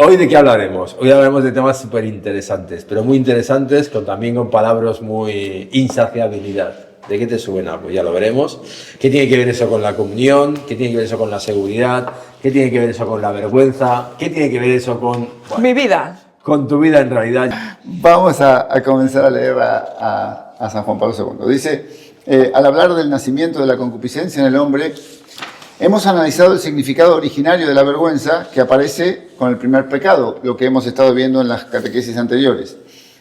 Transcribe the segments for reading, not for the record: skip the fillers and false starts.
¿Hoy de qué hablaremos? Hoy hablaremos de temas súper interesantes, pero muy interesantes, también con palabras muy insaciabilidad. ¿De qué te suena? Pues ya lo veremos. ¿Qué tiene que ver eso con la comunión? ¿Qué tiene que ver eso con la seguridad? ¿Qué tiene que ver eso con la vergüenza? ¿Qué tiene que ver eso con... Bueno, mi vida? Con tu vida en realidad. Vamos a comenzar a leer a San Juan Pablo II. Dice, al hablar del nacimiento de la concupiscencia en el hombre, hemos analizado el significado originario de la vergüenza que aparece con el primer pecado, lo que hemos estado viendo en las catequesis anteriores.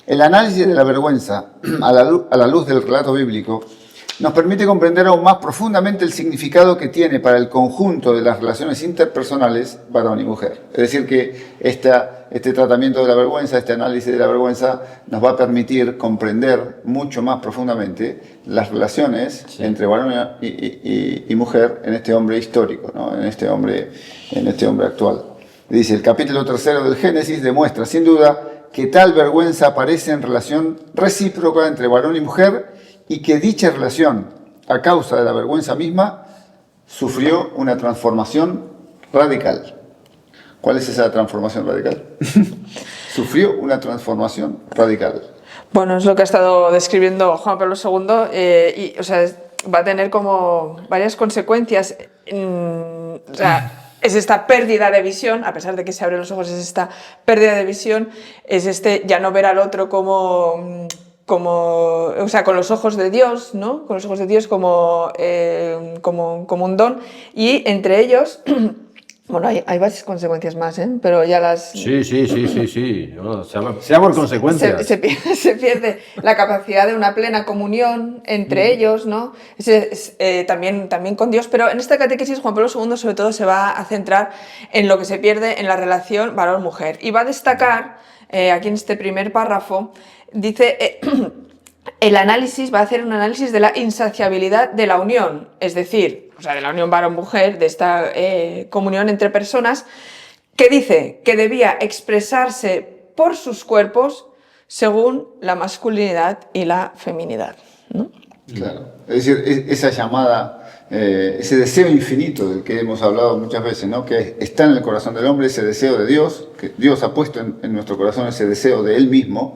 El análisis de la vergüenza a la luz del relato bíblico nos permite comprender aún más profundamente el significado que tiene para el conjunto de las relaciones interpersonales varón y mujer. Es decir, que este tratamiento de la vergüenza, este análisis de la vergüenza, nos va a permitir comprender mucho más profundamente las relaciones entre varón y mujer en este hombre histórico, ¿no? en este hombre actual. Dice, el capítulo 3 del Génesis demuestra, sin duda, que tal vergüenza aparece en relación recíproca entre varón y mujer, y que dicha relación, a causa de la vergüenza misma, sufrió una transformación radical. ¿Cuál es esa transformación radical? Sufrió una transformación radical. Bueno, es lo que ha estado describiendo Juan Pablo II, o sea, va a tener como varias consecuencias. O sea, es esta pérdida de visión, a pesar de que se abren los ojos, es esta pérdida de visión, es ya no ver al otro como, o sea, con los ojos de Dios, ¿no? Con los ojos de Dios como un don, y entre ellos, bueno, hay varias consecuencias más, ¿eh? Pero ya las... Sí. No, sea por consecuencias. Se pierde la capacidad de una plena comunión entre ellos, ¿no? También con Dios, pero en esta catequesis Juan Pablo II sobre todo se va a centrar en lo que se pierde en la relación varón-mujer, y va a destacar, aquí en este primer párrafo, dice, el análisis va a hacer un análisis de la insaciabilidad de la unión, es decir, o sea, de la unión varón-mujer, de esta comunión entre personas, que dice que debía expresarse por sus cuerpos según la masculinidad y la feminidad, ¿no? Claro, es decir, esa llamada, ese deseo infinito del que hemos hablado muchas veces, ¿no? Que está en el corazón del hombre, ese deseo de Dios, que Dios ha puesto en nuestro corazón, ese deseo de Él mismo,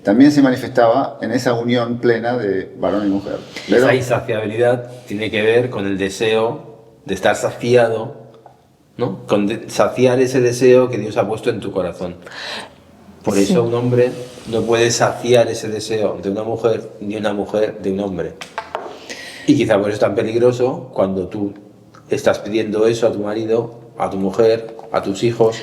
también se manifestaba en esa unión plena de varón y mujer. Pero esa insaciabilidad tiene que ver con el deseo de estar saciado, ¿no? Con saciar ese deseo que Dios ha puesto en tu corazón. Por eso un hombre no puede saciar ese deseo de una mujer, ni una mujer de un hombre. Y quizá por eso es tan peligroso cuando tú estás pidiendo eso a tu marido, a tu mujer, a tus hijos.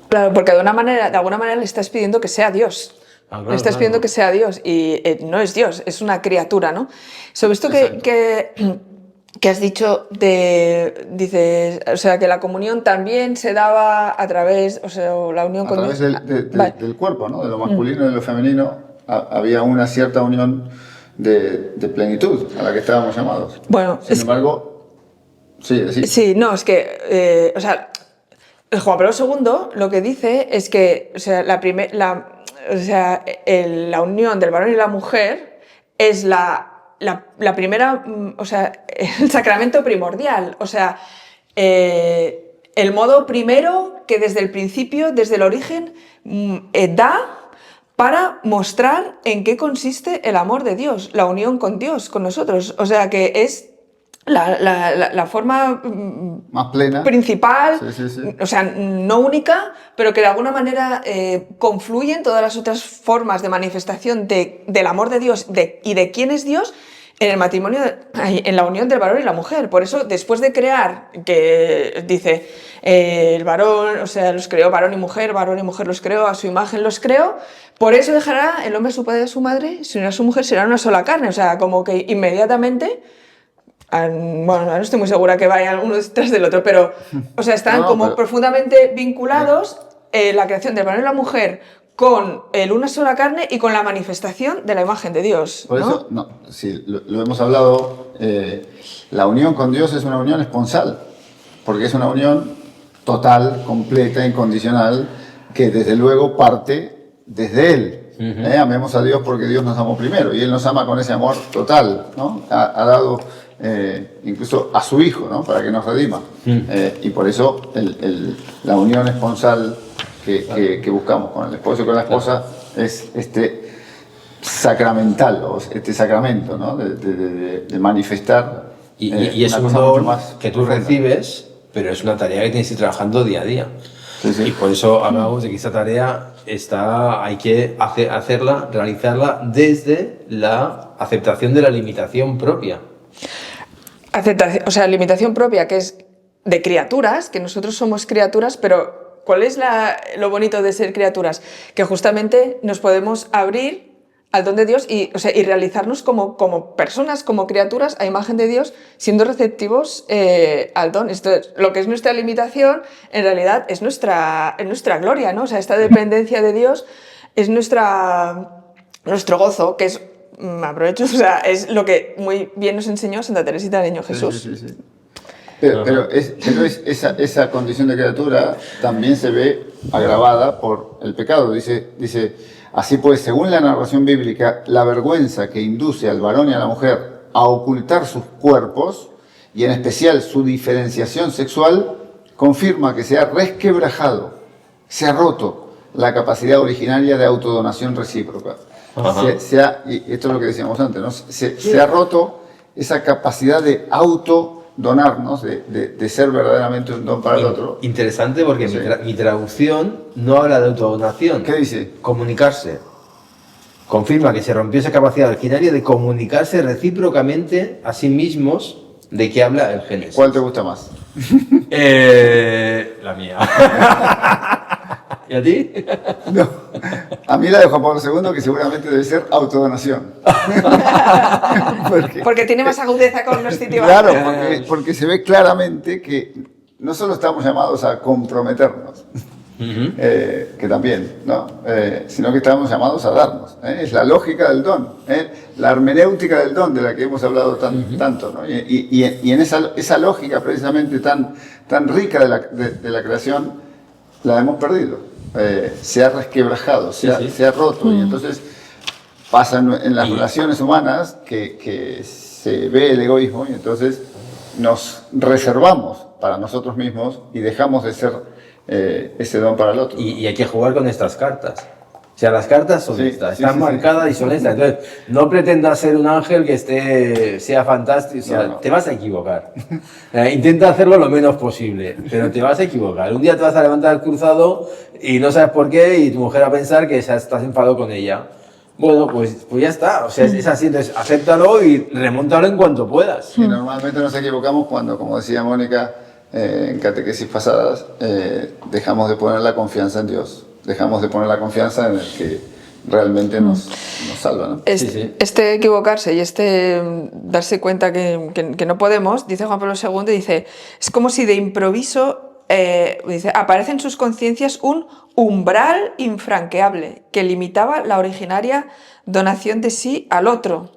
Claro, porque de alguna manera le estás pidiendo que sea Dios. Claro, le estás pidiendo que sea Dios, y no es Dios, es una criatura, ¿no? Sobre esto que has dicho, dices, o sea, que la comunión también se daba a través, o sea, la unión con Dios. A través del cuerpo, ¿no? De lo masculino y de lo femenino, había una cierta unión de plenitud a la que estábamos llamados. Bueno, sin embargo, sí. Sí, no, es que, o sea, el Juan Pablo II lo que dice es que, o sea, la unión del varón y la mujer es la primera, o sea, el sacramento primordial, o sea, el modo primero que desde el principio, desde el origen, da para mostrar en qué consiste el amor de Dios, la unión con Dios, con nosotros, o sea, que es la forma más plena, principal, sí. O sea, no única, pero que de alguna manera confluyen todas las otras formas de manifestación del amor de Dios y de quién es Dios en el matrimonio, en la unión del varón y la mujer. Por eso, después de crear, que dice, el varón, o sea, los creó varón y mujer los creó, a su imagen los creó, por eso dejará el hombre a su padre y a su madre, si no a su mujer será una sola carne, o sea, como que inmediatamente... Bueno, no estoy muy segura que vayan uno detrás del otro, pero, o sea, están profundamente vinculados la creación del varón y la mujer con una sola carne y con la manifestación de la imagen de Dios, ¿no? Por eso, sí, lo hemos hablado, la unión con Dios es una unión esponsal, porque es una unión total, completa, incondicional, que desde luego parte desde Él. Amemos a Dios porque Dios nos amó primero, y Él nos ama con ese amor total, ¿no? Ha dado incluso a su Hijo, ¿no? Para que nos redima. Y por eso la unión esponsal que buscamos con el esposo y con la esposa es este sacramental, o este sacramento, ¿no? de manifestar. Y es una un cosa mucho don más que tú profunda. recibes, pero es una tarea que tienes que ir trabajando día a día. Sí, sí. Y por eso hablamos de que esta tarea hay que hacerla, realizarla desde la aceptación de la limitación propia. Aceptación, o sea, limitación propia, que es de criaturas, que nosotros somos criaturas, pero ¿cuál es lo bonito de ser criaturas? Que justamente nos podemos abrir al don de Dios y realizarnos como personas, como criaturas, a imagen de Dios, siendo receptivos al don. Esto, lo que es nuestra limitación, en realidad, es nuestra gloria, ¿no? O sea, esta dependencia de Dios es nuestro gozo, que es, aprovecho, o sea, es lo que muy bien nos enseñó Santa Teresita del Niño Jesús. Sí. Pero esa condición de criatura también se ve agravada por el pecado. Dice, así pues, según la narración bíblica, la vergüenza que induce al varón y a la mujer a ocultar sus cuerpos, y en especial su diferenciación sexual, confirma que se ha resquebrajado, se ha roto la capacidad originaria de autodonación recíproca. Y esto es lo que decíamos antes, ¿no? Se ha roto esa capacidad de autodonarnos, de ser verdaderamente un don para el otro. Interesante porque Sí. mi traducción no habla de autodonación. ¿Qué dice? Comunicarse. Confirma que se rompió esa capacidad originaria de comunicarse recíprocamente a sí mismos. ¿De qué habla el Génesis? ¿Cuál te gusta más? La mía. ¿Y a ti? No. A mí la de Juan Pablo II, que seguramente debe ser autodonación. Porque tiene más agudeza cognoscitiva. Claro, porque se ve claramente que no solo estamos llamados a comprometernos, que también, ¿no? Sino que estamos llamados a darnos. Es la lógica del don, la hermenéutica del don de la que hemos hablado tanto, ¿no? Y en esa lógica precisamente tan rica de la creación, la hemos perdido. Se ha resquebrajado, se ha roto, y entonces pasa en las relaciones humanas que se ve el egoísmo y entonces nos reservamos para nosotros mismos y dejamos de ser ese don para el otro. Y hay que jugar con estas cartas. O sea, las cartas son estas, están sí. marcadas y son estas. Entonces, no pretendas ser un ángel que sea fantástico. O sea, No. te vas a equivocar. Intenta hacerlo lo menos posible, pero te vas a equivocar. Un día te vas a levantar cruzado y no sabes por qué y tu mujer va a pensar que estás enfadado con ella. Bueno, pues ya está. O sea, es así. Entonces, acéptalo y remóntalo en cuanto puedas. Y normalmente nos equivocamos cuando, como decía Mónica en catequesis pasadas, dejamos de poner la confianza en Dios. Dejamos de poner la confianza en el que realmente nos salva, ¿no? Este equivocarse y darse cuenta que no podemos, dice Juan Pablo II, dice, es como si de improviso dice, aparece en sus conciencias un umbral infranqueable que limitaba la originaria donación de sí al otro,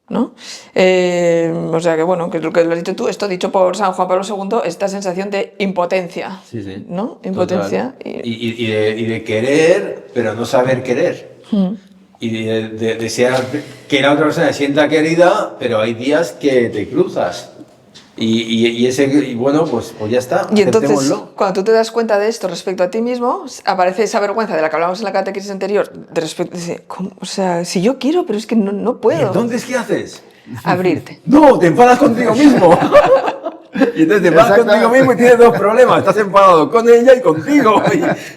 ¿no? O sea que bueno, que es lo que has dicho tú, esto dicho por San Juan Pablo II, esta sensación de impotencia, ¿no? Impotencia. Y de querer, pero no saber querer. Y de desear que la otra persona se sienta querida, pero hay días que te cruzas. Y bueno, pues ya está. Y entonces, aceptémoslo. cuando tú te das cuenta de esto respecto a ti mismo, aparece esa vergüenza de la que hablamos en la catequesis anterior, o sea, si yo quiero, pero es que no puedo. Entonces, ¿qué haces? Abrirte. No, te enfadas contigo mismo. Y entonces te enfadas contigo mismo y tienes dos problemas. Estás enfadado con ella y contigo.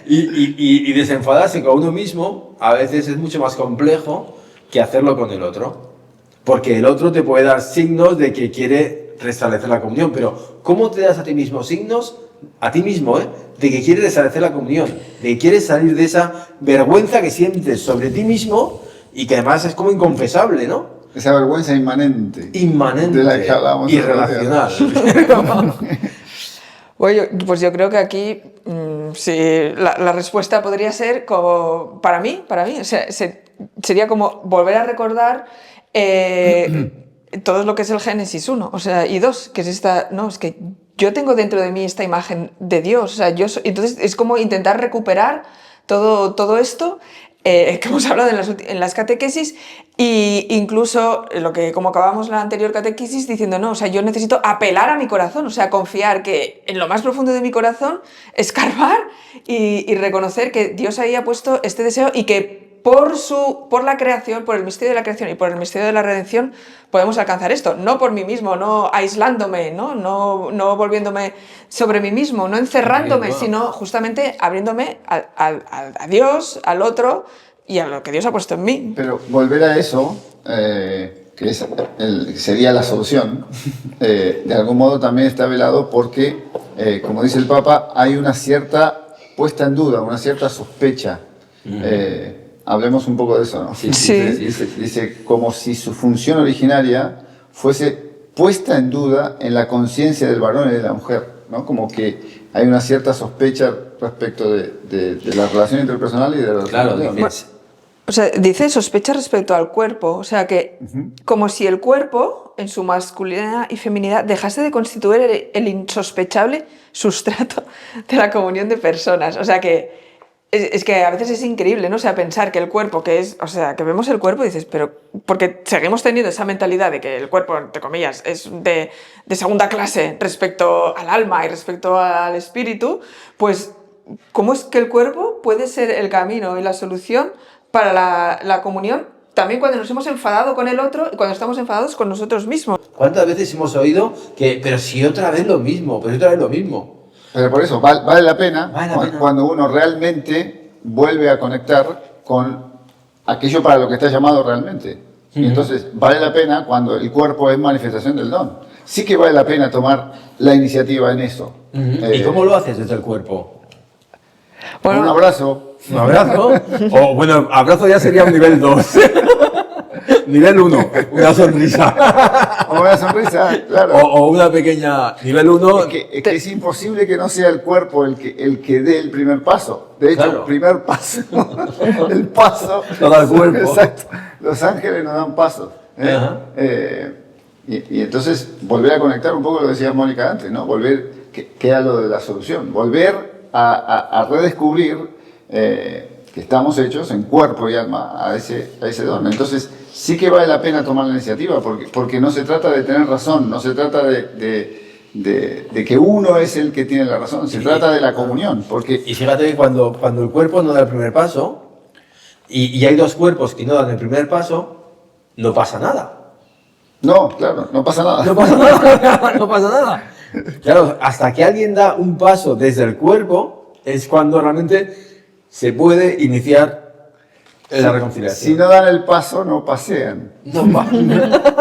Y desenfadarse con uno mismo a veces es mucho más complejo que hacerlo con el otro. Porque el otro te puede dar signos de que quiere restablecer la comunión. Pero ¿cómo te das a ti mismo signos? A ti mismo, de que quieres restablecer la comunión. De que quieres salir de esa vergüenza que sientes sobre ti mismo y que además es como inconfesable, ¿no? Esa vergüenza inmanente. De la que hablábamos irrelacional. Bueno, pues yo creo que aquí sí, la respuesta podría ser como, para mí, o sea, sería como volver a recordar todo lo que es el Génesis 1, o sea, y 2, que es es que yo tengo dentro de mí esta imagen de Dios, o sea, entonces es como intentar recuperar todo esto que hemos hablado en las catequesis, Y incluso, como acabamos la anterior catequesis, diciendo, no, o sea, yo necesito apelar a mi corazón, o sea, confiar que en lo más profundo de mi corazón, escarbar y reconocer que Dios ahí ha puesto este deseo y que por la creación, por el misterio de la creación y por el misterio de la redención, podemos alcanzar esto. No por mí mismo, no aislándome, no volviéndome sobre mí mismo, no encerrándome, sino justamente abriéndome a Dios, al otro, y a lo que Dios ha puesto en mí. Pero volver a eso, que sería la solución, de algún modo también está velado porque, como dice el Papa, hay una cierta puesta en duda, una cierta sospecha. Hablemos un poco de eso, ¿no? Sí. Dice como si su función originaria fuese puesta en duda en la conciencia del varón y de la mujer, ¿no? Como que hay una cierta sospecha respecto de la relación interpersonal y de la relación Claro, con Dios. dices, O sea, dice sospecha respecto al cuerpo, o sea que como si el cuerpo, en su masculinidad y feminidad, dejase de constituir el insospechable sustrato de la comunión de personas. O sea que es que a veces es increíble, ¿no? O sea, pensar que el cuerpo, o sea, que vemos el cuerpo y dices, pero porque seguimos teniendo esa mentalidad de que el cuerpo, entre comillas, es de segunda clase respecto al alma y respecto al espíritu, pues ¿cómo es que el cuerpo puede ser el camino y la solución para la comunión, también cuando nos hemos enfadado con el otro y cuando estamos enfadados con nosotros mismos? ¿cuántas veces hemos oído que, pero si otra vez lo mismo, pero otra vez lo mismo? Pero por eso vale la pena, Vale la pena. cuando uno realmente vuelve a conectar con aquello para lo que está llamado realmente. Y entonces vale la pena cuando el cuerpo es manifestación del don. Sí que vale la pena tomar la iniciativa en eso. ¿Y cómo lo haces desde el cuerpo? Bueno, Un abrazo. ¿Un abrazo? O bueno, abrazo ya sería un nivel 2. Nivel 1, una sonrisa. O una sonrisa, claro. O una pequeña... Nivel 1... Es que es imposible que no sea el cuerpo el que dé el primer paso. De hecho, Claro. el primer paso, el paso... Lo da el cuerpo. Exacto. Los ángeles nos dan pasos. Ajá. Y entonces, volver a conectar un poco lo que decía Mónica antes, ¿no? Volver, que era lo de la solución. Volver a redescubrir que estamos hechos en cuerpo y alma a ese don. Entonces, sí que vale la pena tomar la iniciativa, porque no se trata de tener razón, no se trata de que uno es el que tiene la razón, se trata de la comunión. Porque Y fíjate que cuando el cuerpo no da el primer paso, y hay dos cuerpos que no dan el primer paso, no pasa nada. no, claro, no pasa nada. No pasa nada. No pasa nada. Claro, hasta que alguien da un paso desde el cuerpo, es cuando realmente se puede iniciar la reconciliación. Si no dan el paso, no pasean. No pasa.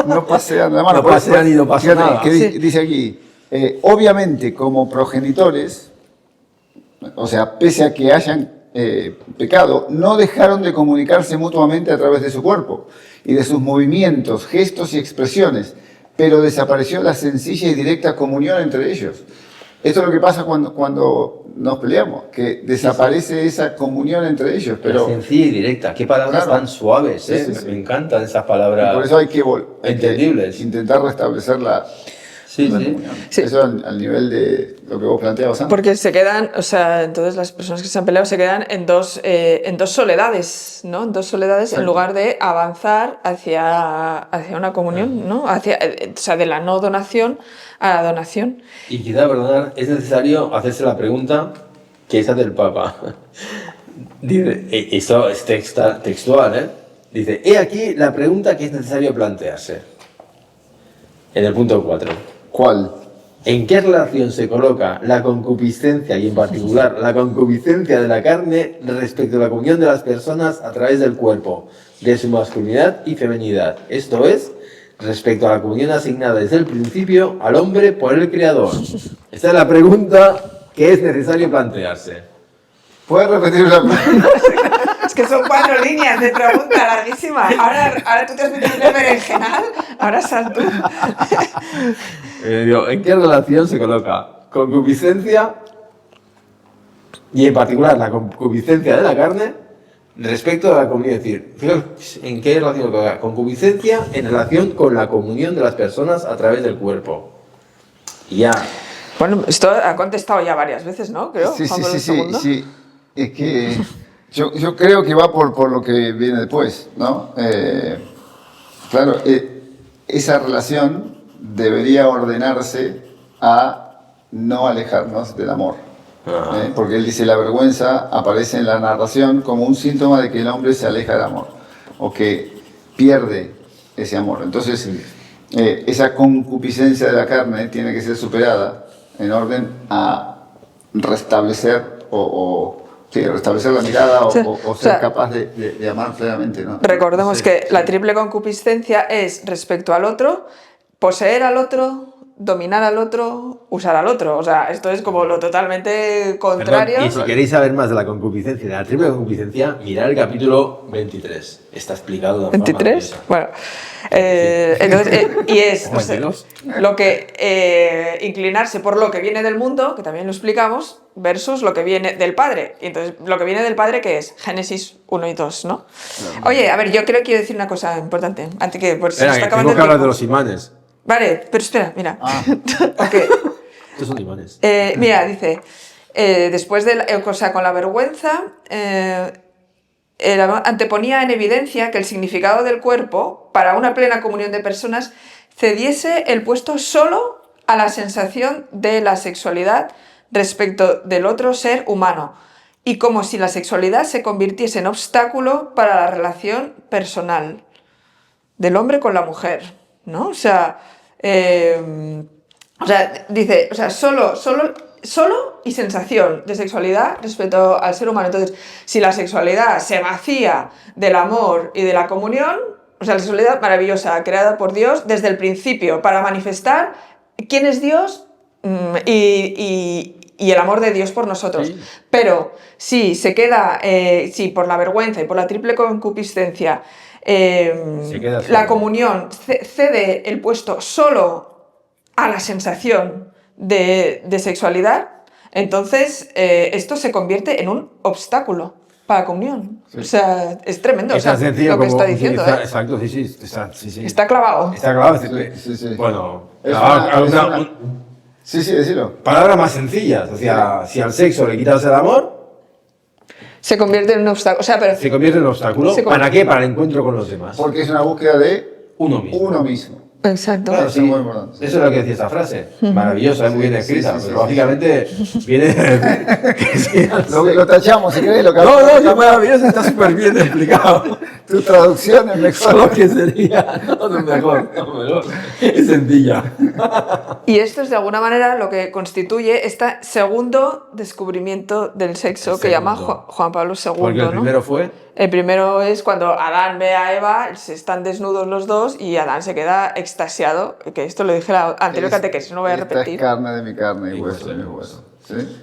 No pasean la mano. No pasean y no pasa Fíjate nada. que Sí. dice aquí, obviamente como progenitores, o sea, pese a que hayan pecado, no dejaron de comunicarse mutuamente a través de su cuerpo y de sus movimientos, gestos y expresiones, pero desapareció la sencilla y directa comunión entre ellos. Esto es lo que pasa cuando nos peleamos, que desaparece esa comunión entre ellos. Pero Sencilla y directa. Qué palabras Claro. tan suaves, Sí, ¿eh? sí, sí. Me encantan esas palabras. por eso hay que Entendibles. intentar restablecer la Sí, la sí. comunión. Sí. Eso al nivel de lo que vos planteabas antes. porque se quedan, o sea, entonces las personas que se han peleado se quedan en dos soledades, ¿no? En dos soledades en Exacto. lugar de avanzar hacia una comunión, ¿no? O sea, de la no donación a la donación. Y quizá, perdonad, es necesario hacerse la pregunta que esa del Papa. Dice, esto es textual, ¿eh? Dice, he aquí la pregunta que es necesario plantearse. En el punto 4. ¿Cuál? ¿En qué relación se coloca la concupiscencia y en particular la concupiscencia de la carne respecto a la comunión de las personas a través del cuerpo, de su masculinidad y feminidad? Esto es, respecto a la comunión asignada desde el principio al hombre por el Creador. Esta es la pregunta que es necesario plantearse. ¿Puedes repetir la pregunta? Es que son 4 líneas de pregunta larguísima. Ahora tú te has metido en el berenjenal, ahora sal tú. ¿En qué relación se coloca concupiscencia y en particular la concupiscencia de la carne respecto a la comunión? Es decir, ¿en qué relación se coloca concupiscencia en relación con la comunión de las personas a través del cuerpo? Y ya. Bueno, esto ha contestado ya varias veces, ¿no? Creo. Sí, Juan sí, Pablo sí, II. sí. Es que yo creo que va por lo que viene después, ¿no? Claro, esa relación debería ordenarse a no alejarnos del amor. Porque él dice, la vergüenza aparece en la narración como un síntoma de que el hombre se aleja del amor o que pierde ese amor. Entonces, esa concupiscencia de la carne tiene que ser superada en orden a restablecer restablecer la mirada o ser capaz de amar plenamente, ¿no? Recordemos que la triple concupiscencia es respecto al otro, poseer al otro, dominar al otro, usar al otro. O sea, esto es como lo totalmente contrario. Perdón, y si queréis saber más de la concupiscencia, de la triple concupiscencia, mirad el capítulo 23. Está explicado de forma ¿23? Bueno, entonces, y es lo que inclinarse por lo que viene del mundo, que también lo explicamos, versus lo que viene del Padre. Y entonces, lo que viene del Padre, ¿qué es? Génesis 1 y 2, ¿no? Oye, a ver, yo quiero decir una cosa importante, antes que por si Espera, se está que acabando tengo que el hablar tiempo. de los imanes. Vale, pero espera, mira. Okay. Estos son imanes. Mira, dice, después de con la vergüenza, anteponía en evidencia que el significado del cuerpo, para una plena comunión de personas, cediese el puesto solo a la sensación de la sexualidad respecto del otro ser humano, y como si la sexualidad se convirtiese en obstáculo para la relación personal del hombre con la mujer, ¿no? O sea, dice, solo y sensación de sexualidad respecto al ser humano. Entonces, si la sexualidad se vacía del amor y de la comunión, o sea, la sexualidad maravillosa, creada por Dios desde el principio, para manifestar quién es Dios y el amor de Dios por nosotros. Sí. Pero si se queda, si por la vergüenza y por la triple concupiscencia, la comunión cede el puesto solo a la sensación de sexualidad, entonces esto se convierte en un obstáculo para la comunión. Sí. O sea, es tremendo lo que está diciendo. Exacto, sí. Está clavado. Está clavado. Sí. Bueno, Sí, decilo. Palabras más sencillas. O sea, si al sexo le quitas el amor, se convierte en un obstáculo. O sea, pero se convierte en un obstáculo. ¿Para qué? Para el encuentro con los demás. Porque es una búsqueda de uno mismo. Exacto. Claro, sí. Eso es lo que decía esta frase. Maravillosa, muy bien escrita. Pero lógicamente viene. Lo tachamos, si querés, lo que No, es maravilloso, está súper bien explicado. Tu traducción es mejor. Solo que sería. No, mejor. Es sencilla. Y esto es de alguna manera lo que constituye este segundo descubrimiento del sexo que llama Juan Pablo II. Porque el primero fue. El primero es cuando Adán ve a Eva, están desnudos los dos y Adán se queda extasiado, que esto lo dije en la anterior catequesis, no voy a repetir. Esta es carne de mi carne y hueso de mi hueso. ¿Sí?